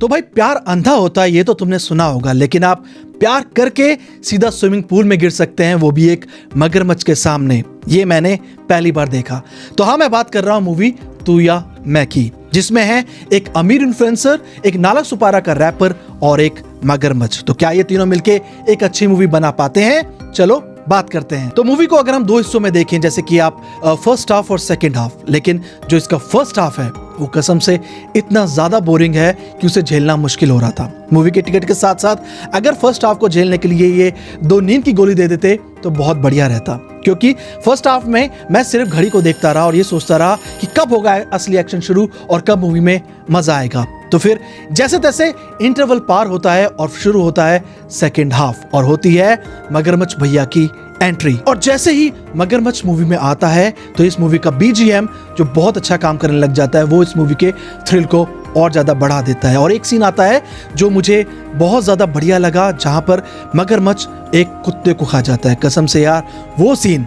तो भाई प्यार अंधा होता है ये तो तुमने सुना होगा, लेकिन आप प्यार करके सीधा स्विमिंग पूल में गिर सकते हैं, वो भी एक मगरमच्छ के सामने। ये मैंने पहली बार देखा। तो हाँ, मैं बात कर रहा हूं मूवी तू या मैं की, जिसमें है एक अमीर इन्फ्लुएंसर, एक नाला सुपारा का रैपर और एक मगरमच्छ। तो क्या ये तीनों मिलके एक अच्छी मूवी बना पाते हैं? चलो बात करते हैं। तो मूवी को अगर हम दो हिस्सों में देखें, जैसे कि आप फर्स्ट हाफ और सेकंड हाफ, लेकिन जो इसका फर्स्ट हाफ है वो कसम से इतना ज्यादा बोरिंग है कि उसे झेलना मुश्किल हो रहा था। मूवी के टिकट के साथ साथ अगर फर्स्ट हाफ को झेलने के लिए ये 2 नींद की गोली दे देते तो बहुत बढ़िया रहता, क्योंकि फर्स्ट हाफ में मैं सिर्फ घड़ी को देखता रहा और ये सोचता रहा कि कब होगा असली एक्शन शुरू और कब मूवी में मजा आएगा। तो फिर जैसे तैसे इंटरवल पार होता है और शुरू होता है सेकंड हाफ और होती है मगरमच्छ भैया की एंट्री। और जैसे ही मगरमच्छ मूवी में आता है तो इस मूवी का बीजीएम जो बहुत अच्छा काम करने लग जाता है, वो इस मूवी के थ्रिल को और ज्यादा बढ़ा देता है। और एक सीन आता है जो मुझे बहुत ज्यादा बढ़िया लगा, जहां पर मगरमच्छ एक कुत्ते को खा जाता है। कसम से यार, वो सीन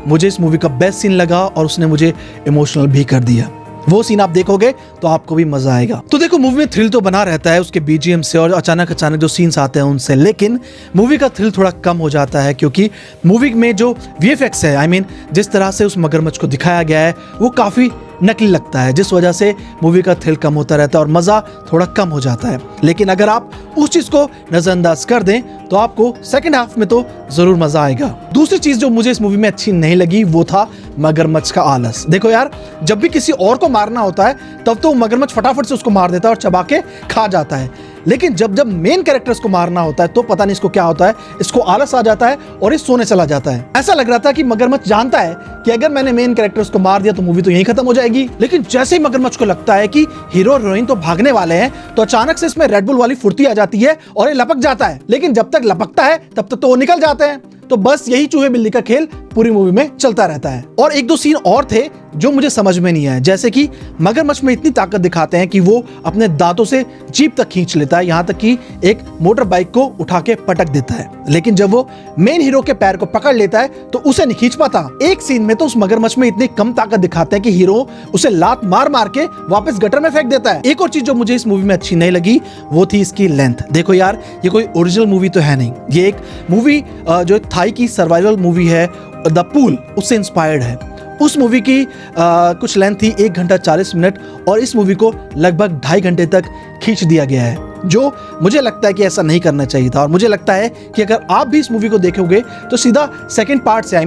मुझे इस मूवी का बेस्ट सीन लगा और उसने मुझे इमोशनल भी कर दिया। वो सीन आप देखोगे तो आपको भी मजा आएगा। तो देखो, मूवी में थ्रिल तो बना रहता है उसके बीजीएम से और अचानक जो सीन्स आते हैं उनसे, लेकिन मूवी का थ्रिल थोड़ा कम हो जाता है, क्योंकि मूवी में जो वीएफएक्स है, जिस तरह से उस मगरमच्छ को दिखाया गया है वो काफी नकली लगता है, जिस वजह से मूवी का थ्रिल कम होता रहता है और मजा थोड़ा कम हो जाता है। लेकिन अगर आप उस चीज को नजरअंदाज कर दें तो आपको सेकंड हाफ में तो जरूर मजा आएगा। दूसरी चीज जो मुझे इस मूवी में अच्छी नहीं लगी वो था मगरमच्छ का आलस। देखो यार, जब भी किसी और को मारना होता है तब तो मगरमच्छ फटाफट से उसको मार देता है और चबा के खा जाता है, लेकिन जब जब मेन कैरेक्टर्स को मारना होता है तो पता नहीं इसको क्या होता है, इसको आलस आ जाता है और ये सोने चला जाता है। ऐसा लग रहा था कि मगरमच्छ जानता है कि अगर मैंने मेन कैरेक्टर्स को मार दिया तो मूवी तो यहीं खत्म हो जाएगी। लेकिन जैसे ही मगरमच्छ को लगता है कि हीरो और हीरोइन तो भागने वाले हैं, तो अचानक से इसमें रेड बुल वाली फुर्ती आ जाती है और ये लपक जाता है। लेकिन जब तक लपकता है तब तक तो वो निकल जाते हैं। तो बस यही चूहे बिल्ली का खेल पूरी मूवी में चलता रहता है। और 1-2 सीन और थे जो मुझे समझ में नहीं आए, जैसे कि मगरमच्छ में इतनी ताकत दिखाते हैं कि वो अपने दांतों से जीप तक खींच लेता है, यहां तक कि एक मोटर बाइक को उठा के पटक देता है। लेकिन जब वो मेन हीरो के पैर को पकड़ लेता है तो उसे नहीं खींच पाता। एक सीन में तो उस मगरमच्छ में इतनी कम ताकत दिखाते हैं कि हीरो उसे लात मार मार के वापस गटर में फेंक देता है। एक और चीज जो मुझे इस मूवी में अच्छी नहीं लगी वो थी इसकी लेंथ। देखो यार, ये कोई ओरिजिनल मूवी तो है नहीं, ये एक मूवी जो थाई की सर्वाइवल मूवी है द पूल, उससे इंस्पायर्ड है। उस मूवी की कुछ लेंथ थी 1 घंटा 40 मिनट और इस मूवी को लगभग 2.5 घंटे तक खींच दिया गया है, जो मुझे लगता है कि ऐसा नहीं करना चाहिए था। और मुझे लगता है कि अगर आप भी इस मूवी को देखोगे तो सीधा सेकंड पार्ट से,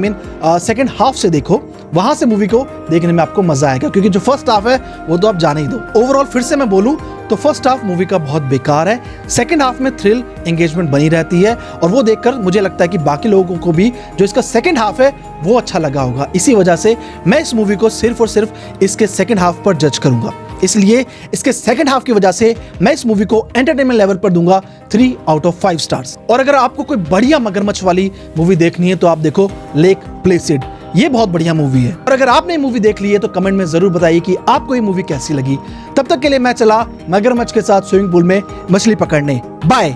सेकंड हाफ से देखो, वहां से मूवी को देखने में आपको मजा आएगा, क्योंकि जो फर्स्ट हाफ है वो तो आप जाने ही दो। ओवरऑल फिर से मैं बोलूं तो फर्स्ट हाफ मूवी का बहुत बेकार है। सेकंड हाफ में थ्रिल एंगेजमेंट बनी रहती है और वो देखकर मुझे लगता है कि बाकी लोगों को भी जो इसका सेकंड हाफ है वो अच्छा लगा होगा। इसी वजह से मैं इस मूवी को सिर्फ और सिर्फ इसके सेकंड हाफ पर जज करूंगा। इसलिए इसके सेकंड हाफ की वजह से मैं इस मूवी को एंटरटेनमेंट लेवल पर दूंगा 3 आउट ऑफ 5 स्टार्स। और अगर आपको कोई बढ़िया मगरमच्छ वाली मूवी देखनी है तो आप देखो लेक प्लेसिड, ये बहुत बढ़िया मूवी है। और अगर आपने मूवी देख ली है तो कमेंट में जरूर बताइए कि आपको ये मूवी कैसी लगी। तब तक के लिए मैं चला मगरमच्छ के साथ स्विमिंग पूल में मछली पकड़ने। बाय।